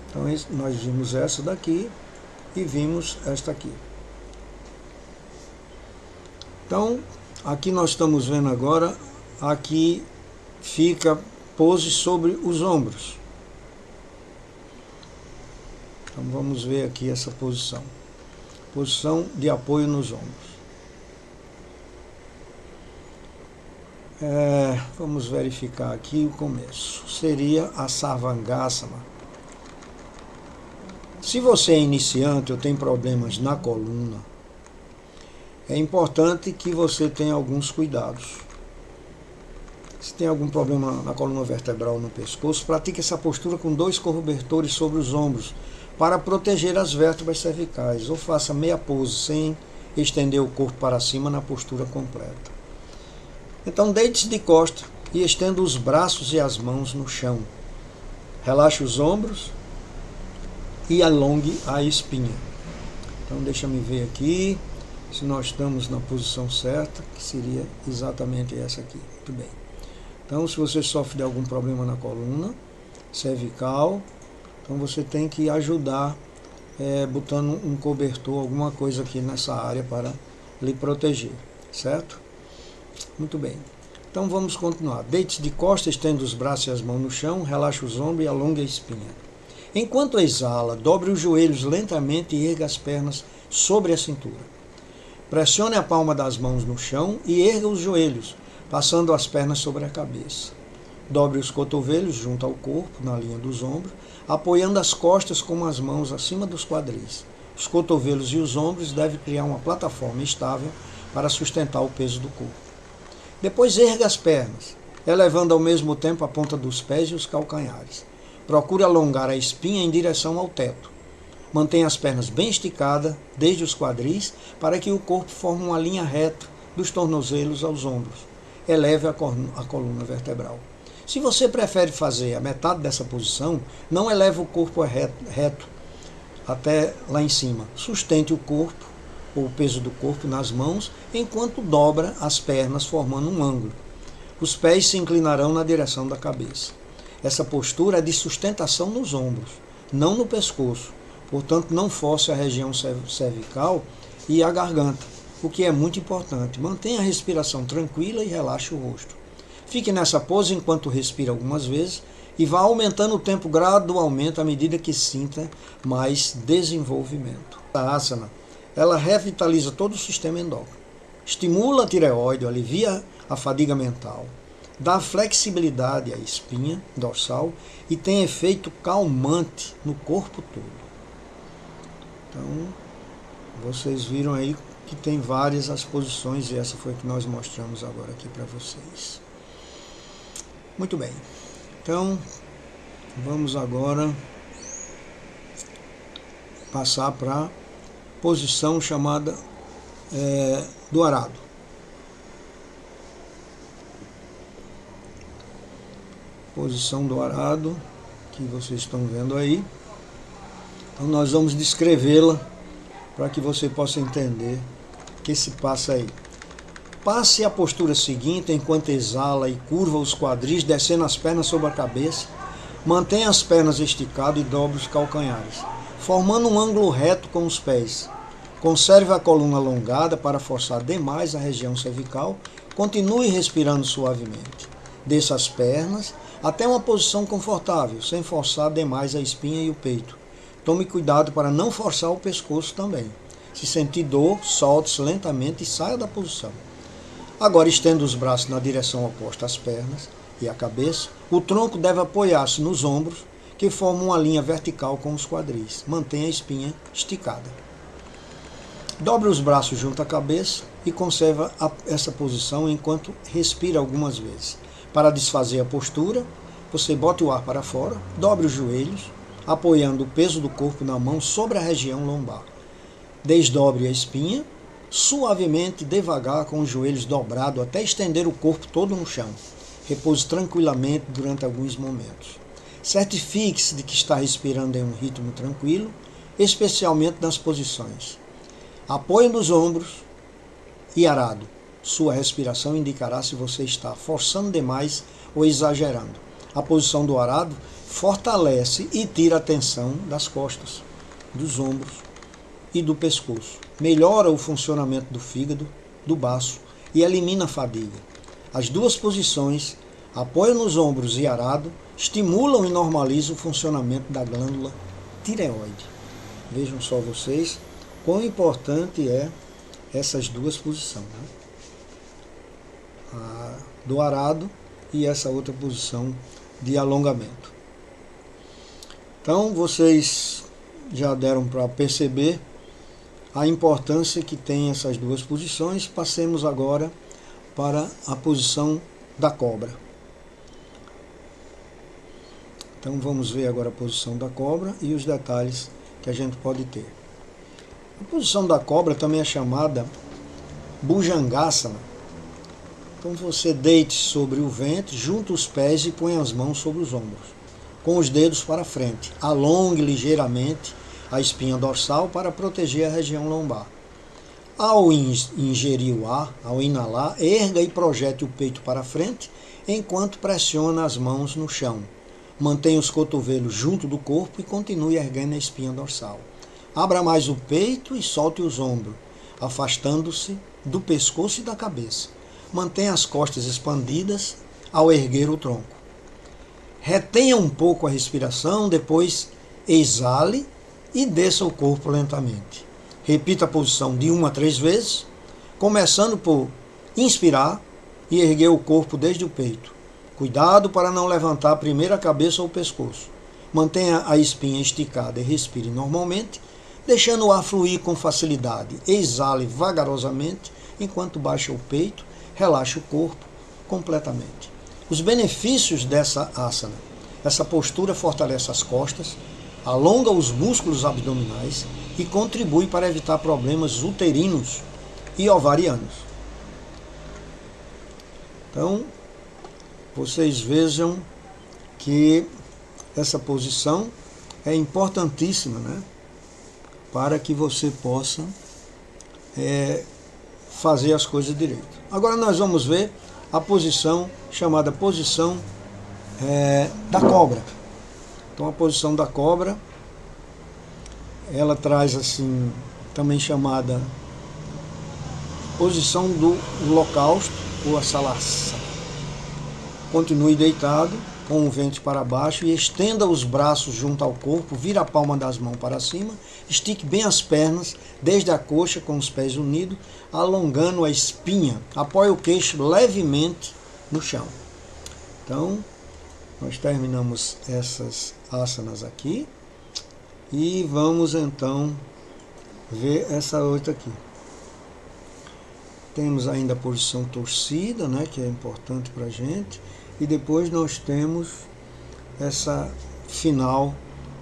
Então, nós vimos essa daqui e vimos esta aqui. Então, aqui nós estamos vendo agora, aqui fica pose sobre os ombros. Então vamos ver aqui essa posição. Posição de apoio nos ombros. Vamos verificar aqui o começo. Seria a Sarvangasana. Se você é iniciante ou tem problemas na coluna, é importante que você tenha alguns cuidados. Se tem algum problema na coluna vertebral, no pescoço, pratique essa postura com 2 cobertores sobre os ombros para proteger as vértebras cervicais, ou faça meia pose sem estender o corpo para cima na postura completa. Então deite-se de costas e estenda os braços e as mãos no chão. Relaxe os ombros e alongue a espinha. Então deixa-me ver aqui se nós estamos na posição certa, que seria exatamente essa aqui. Muito bem. Então, se você sofre de algum problema na coluna cervical, então você tem que ajudar botando um cobertor, alguma coisa aqui nessa área para lhe proteger, certo? Muito bem. Então vamos continuar. Deite-se de costas, estenda os braços e as mãos no chão, relaxe os ombros e alongue a espinha. Enquanto exala, dobre os joelhos lentamente e erga as pernas sobre a cintura. Pressione a palma das mãos no chão e erga os joelhos, passando as pernas sobre a cabeça. Dobre os cotovelos junto ao corpo, na linha dos ombros, apoiando as costas com as mãos acima dos quadris. Os cotovelos e os ombros devem criar uma plataforma estável para sustentar o peso do corpo. Depois erga as pernas, elevando ao mesmo tempo a ponta dos pés e os calcanhares. Procure alongar a espinha em direção ao teto. Mantenha as pernas bem esticadas, desde os quadris, para que o corpo forme uma linha reta dos tornozelos aos ombros. Eleve a coluna vertebral. Se você prefere fazer a metade dessa posição, não eleve o corpo reto até lá em cima. Sustente o corpo, ou o peso do corpo nas mãos, enquanto dobra as pernas formando um ângulo. Os pés se inclinarão na direção da cabeça. Essa postura é de sustentação nos ombros, não no pescoço. Portanto, não force a região cervical e a garganta, o que é muito importante. Mantenha a respiração tranquila e relaxe o rosto. Fique nessa pose enquanto respira algumas vezes e vá aumentando o tempo gradualmente à medida que sinta mais desenvolvimento. A asana, ela revitaliza todo o sistema endócrino, estimula a tireoide, alivia a fadiga mental, dá flexibilidade à espinha dorsal e tem efeito calmante no corpo todo. Então, vocês viram aí que tem várias as posições e essa foi a que nós mostramos agora aqui para vocês. Muito bem. Então, vamos agora passar para a posição chamada do arado. Posição do arado, que vocês estão vendo aí. Então nós vamos descrevê-la para que você possa entender o que se passa aí. Passe a postura seguinte enquanto exala e curva os quadris, descendo as pernas sobre a cabeça. Mantenha as pernas esticadas e dobre os calcanhares, formando um ângulo reto com os pés. Conserve a coluna alongada para forçar demais a região cervical. Continue respirando suavemente. Desça as pernas até uma posição confortável, sem forçar demais a espinha e o peito. Tome cuidado para não forçar o pescoço também. Se sentir dor, solte-se lentamente e saia da posição. Agora estenda os braços na direção oposta às pernas e à cabeça. O tronco deve apoiar-se nos ombros, que formam uma linha vertical com os quadris. Mantenha a espinha esticada. Dobre os braços junto à cabeça e conserve essa posição enquanto respira algumas vezes. Para desfazer a postura, você bote o ar para fora, dobre os joelhos, apoiando o peso do corpo na mão sobre a região lombar. Desdobre a espinha, suavemente, devagar, com os joelhos dobrados, até estender o corpo todo no chão. Repouse tranquilamente durante alguns momentos. Certifique-se de que está respirando em um ritmo tranquilo, especialmente nas posições. Apoio nos ombros e arado. Sua respiração indicará se você está forçando demais ou exagerando. A posição do arado fortalece e tira a tensão das costas, dos ombros e do pescoço. Melhora o funcionamento do fígado, do baço e elimina a fadiga. As duas posições, apoio nos ombros e arado, estimulam e normalizam o funcionamento da glândula tireoide. Vejam só vocês quão importante é essas duas posições, né? A do arado e essa outra posição de alongamento. Então vocês já deram para perceber a importância que tem essas duas posições. Passemos agora para a posição da cobra. Então vamos ver agora a posição da cobra e os detalhes que a gente pode ter. A posição da cobra também é chamada Bhujangasana. Então você deite sobre o ventre, junta os pés e põe as mãos sobre os ombros, com os dedos para frente. Alongue ligeiramente a espinha dorsal para proteger a região lombar. Ao ingerir o ar, ao inalar, erga e projete o peito para frente, enquanto pressiona as mãos no chão. Mantenha os cotovelos junto do corpo e continue erguendo a espinha dorsal. Abra mais o peito e solte os ombros, afastando-se do pescoço e da cabeça. Mantenha as costas expandidas ao erguer o tronco. Retenha um pouco a respiração, depois exale e desça o corpo lentamente. Repita a posição de 1 a 3 vezes, começando por inspirar e erguer o corpo desde o peito. Cuidado para não levantar primeiro a cabeça ou o pescoço. Mantenha a espinha esticada e respire normalmente, deixando o ar fluir com facilidade. Exale vagarosamente enquanto baixa o peito, relaxa o corpo completamente. Os benefícios dessa asana: essa postura fortalece as costas, alonga os músculos abdominais e contribui para evitar problemas uterinos e ovarianos. Então, vocês vejam que essa posição é importantíssima, né? Para que você possa fazer as coisas direito. Agora nós vamos ver a posição chamada posição da cobra. Então a posição da cobra, ela traz assim, também chamada posição do holocausto ou a salaça. Continue deitado, com o ventre para baixo e estenda os braços junto ao corpo, vira a palma das mãos para cima, estique bem as pernas, desde a coxa com os pés unidos, alongando a espinha, apoie o queixo levemente no chão. Então, nós terminamos essas asanas aqui e vamos então ver essa outra aqui. Temos ainda a posição torcida, né, que é importante para a gente. E depois nós temos essa final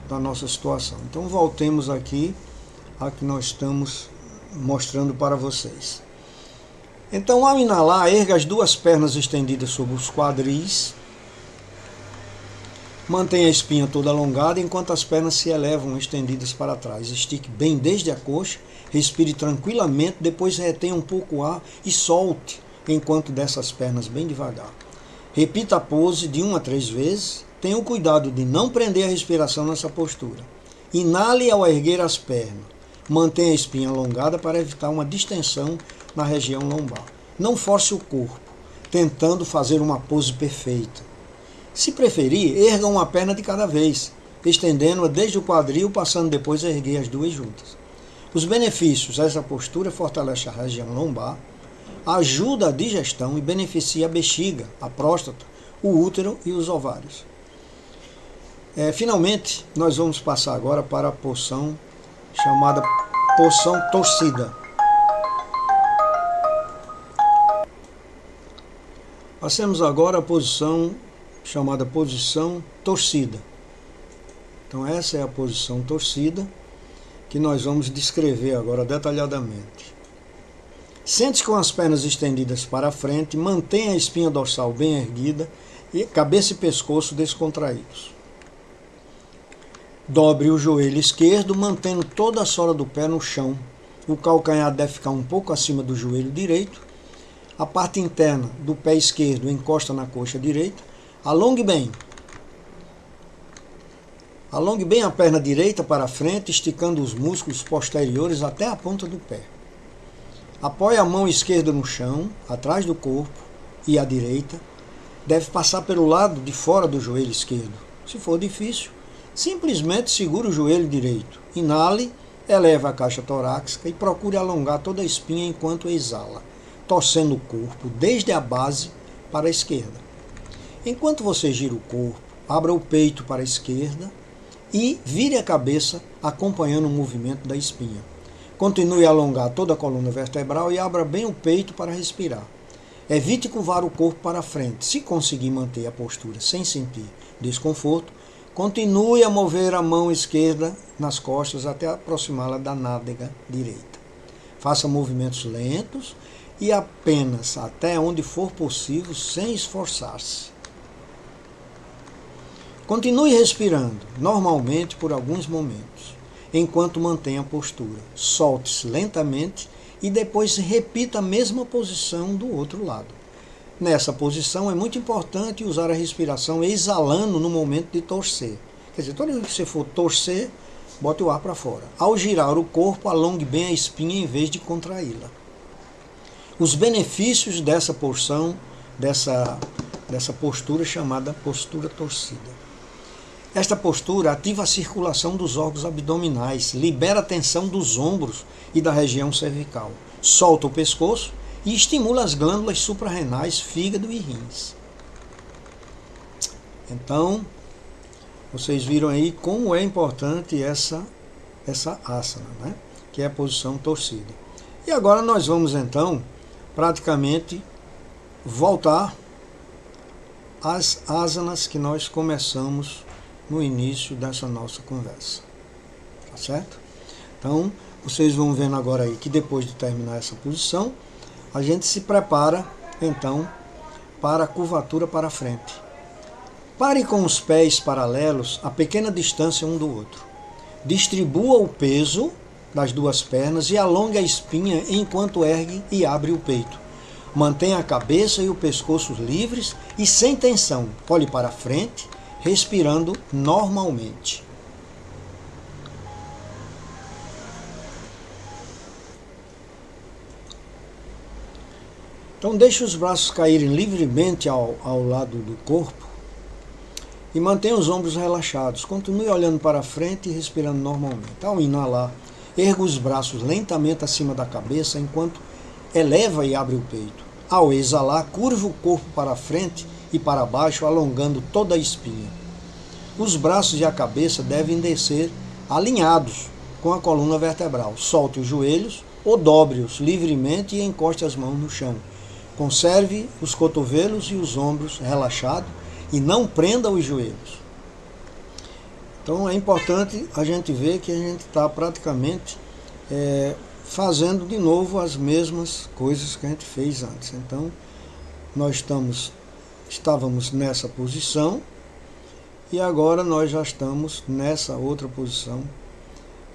da nossa situação. Então voltemos aqui a que nós estamos mostrando para vocês. Então, ao inalar, erga as duas pernas estendidas sobre os quadris. Mantenha a espinha toda alongada enquanto as pernas se elevam estendidas para trás. Estique bem desde a coxa, respire tranquilamente, depois retenha um pouco o ar e solte enquanto desce as pernas bem devagar. Repita a pose de 1 a 3 vezes. Tenha o cuidado de não prender a respiração nessa postura. Inale ao erguer as pernas. Mantenha a espinha alongada para evitar uma distensão na região lombar. Não force o corpo, tentando fazer uma pose perfeita. Se preferir, erga uma perna de cada vez, estendendo-a desde o quadril, passando depois a erguer as duas juntas. Os benefícios dessa postura fortalece a região lombar, ajuda a digestão e beneficia a bexiga, a próstata, o útero e os ovários. Finalmente, nós vamos passar agora para a posição chamada posição torcida. Passemos agora a posição chamada posição torcida. Então essa é a posição torcida que nós vamos descrever agora detalhadamente. Sente-se com as pernas estendidas para a frente, mantenha a espinha dorsal bem erguida e cabeça e pescoço descontraídos. Dobre o joelho esquerdo, mantendo toda a sola do pé no chão. O calcanhar deve ficar um pouco acima do joelho direito. A parte interna do pé esquerdo encosta na coxa direita. Alongue bem. Alongue bem a perna direita para frente, esticando os músculos posteriores até a ponta do pé. Apoie a mão esquerda no chão, atrás do corpo, e a direita deve passar pelo lado de fora do joelho esquerdo. Se for difícil, simplesmente segure o joelho direito. Inale, eleva a caixa torácica e procure alongar toda a espinha enquanto exala, torcendo o corpo desde a base para a esquerda. Enquanto você gira o corpo, abra o peito para a esquerda e vire a cabeça acompanhando o movimento da espinha. Continue a alongar toda a coluna vertebral e abra bem o peito para respirar. Evite curvar o corpo para frente. Se conseguir manter a postura sem sentir desconforto, continue a mover a mão esquerda nas costas até aproximá-la da nádega direita. Faça movimentos lentos e apenas até onde for possível, sem esforçar-se. Continue respirando normalmente por alguns momentos, enquanto mantém a postura. Solte-se lentamente e depois repita a mesma posição do outro lado. Nessa posição é muito importante usar a respiração exalando no momento de torcer. Quer dizer, toda vez que você for torcer, bote o ar para fora. Ao girar o corpo, alongue bem a espinha em vez de contraí-la. Os benefícios dessa porção, dessa postura chamada postura torcida. Esta postura ativa a circulação dos órgãos abdominais, libera a tensão dos ombros e da região cervical, solta o pescoço e estimula as glândulas suprarrenais, fígado e rins. Então, vocês viram aí como é importante essa asana, né? Que é a posição torcida. E agora nós vamos então praticamente voltar às asanas que nós começamos no início dessa nossa conversa, tá certo? Então, vocês vão vendo agora aí que depois de terminar essa posição, a gente se prepara, então, para a curvatura para frente. Pare com os pés paralelos a pequena distância um do outro. Distribua o peso das duas pernas e alongue a espinha enquanto ergue e abre o peito. Mantenha a cabeça e o pescoço livres e sem tensão. Olhe para frente, respirando normalmente. Então deixe os braços caírem livremente ao lado do corpo e mantenha os ombros relaxados. Continue olhando para frente e respirando normalmente. Ao inalar, erga os braços lentamente acima da cabeça enquanto eleva e abre o peito. Ao exalar, curva o corpo para frente e para baixo, alongando toda a espinha. Os braços e a cabeça devem descer alinhados com a coluna vertebral. Solte os joelhos ou dobre-os livremente e encoste as mãos no chão. Conserve os cotovelos e os ombros relaxados e não prenda os joelhos. Então é importante a gente ver que a gente está praticamente fazendo de novo as mesmas coisas que a gente fez antes. Então nós estávamos nessa posição e agora nós já estamos nessa outra posição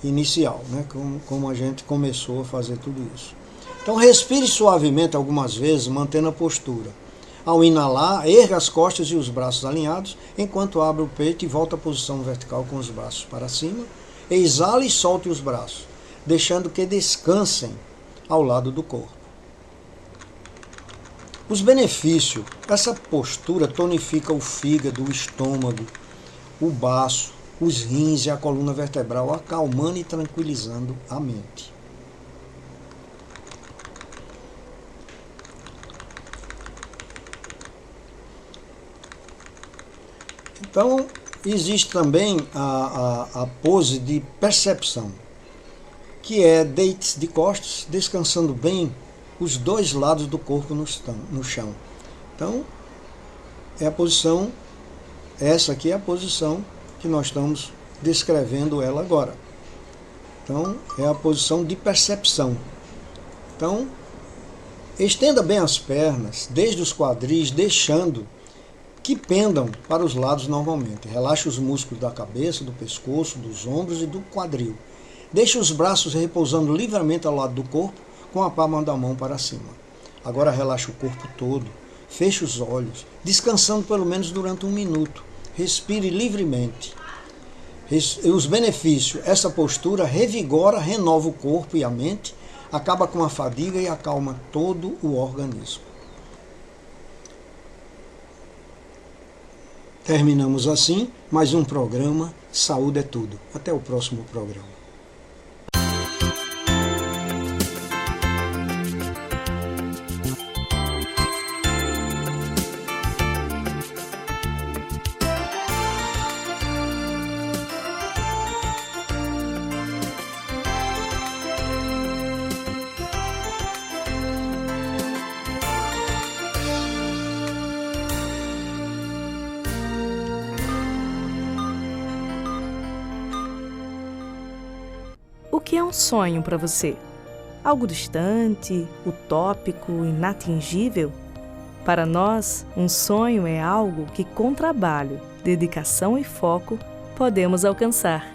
inicial, né? Como a gente começou a fazer tudo isso. Então respire suavemente algumas vezes, mantendo a postura. Ao inalar, erga as costas e os braços alinhados, enquanto abre o peito e volta à posição vertical com os braços para cima. Exale e solte os braços, deixando que descansem ao lado do corpo. Os benefícios: essa postura tonifica o fígado, o estômago, o baço, os rins e a coluna vertebral, acalmando e tranquilizando a mente. Então, existe também a pose de percepção, que é deite de costas, descansando bem os dois lados do corpo no chão. Então, essa aqui é a posição que nós estamos descrevendo ela agora. Então, é a posição de percepção. Então, estenda bem as pernas, desde os quadris, deixando que pendam para os lados normalmente. Relaxe os músculos da cabeça, do pescoço, dos ombros e do quadril. Deixe os braços repousando livremente ao lado do corpo, com a palma da mão para cima. Agora relaxe o corpo todo. Feche os olhos, descansando pelo menos durante 1 minuto. Respire livremente. Os benefícios: essa postura revigora, renova o corpo e a mente, acaba com a fadiga e acalma todo o organismo. Terminamos assim mais um programa Saúde é Tudo. Até o próximo programa. O que é um sonho para você? Algo distante, utópico, inatingível? Para nós, um sonho é algo que, com trabalho, dedicação e foco, podemos alcançar.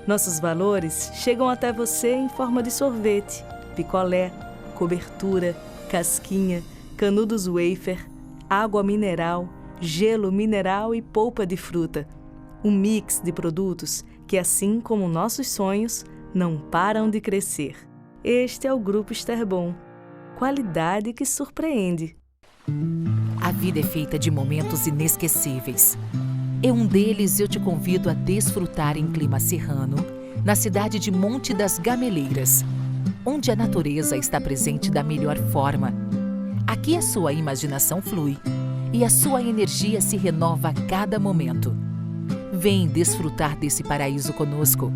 Nossos valores chegam até você em forma de sorvete, picolé, cobertura, casquinha, canudos wafer, água mineral, gelo mineral e polpa de fruta. Um mix de produtos que, assim como nossos sonhos, não param de crescer. Este é o Grupo Esterbon. Qualidade que surpreende. A vida é feita de momentos inesquecíveis. Em um deles eu te convido a desfrutar em clima serrano, na cidade de Monte das Gameleiras, onde a natureza está presente da melhor forma. Aqui a sua imaginação flui e a sua energia se renova a cada momento. Vem desfrutar desse paraíso conosco.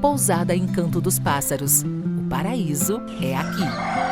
Pousada Encanto dos Pássaros. O paraíso é aqui.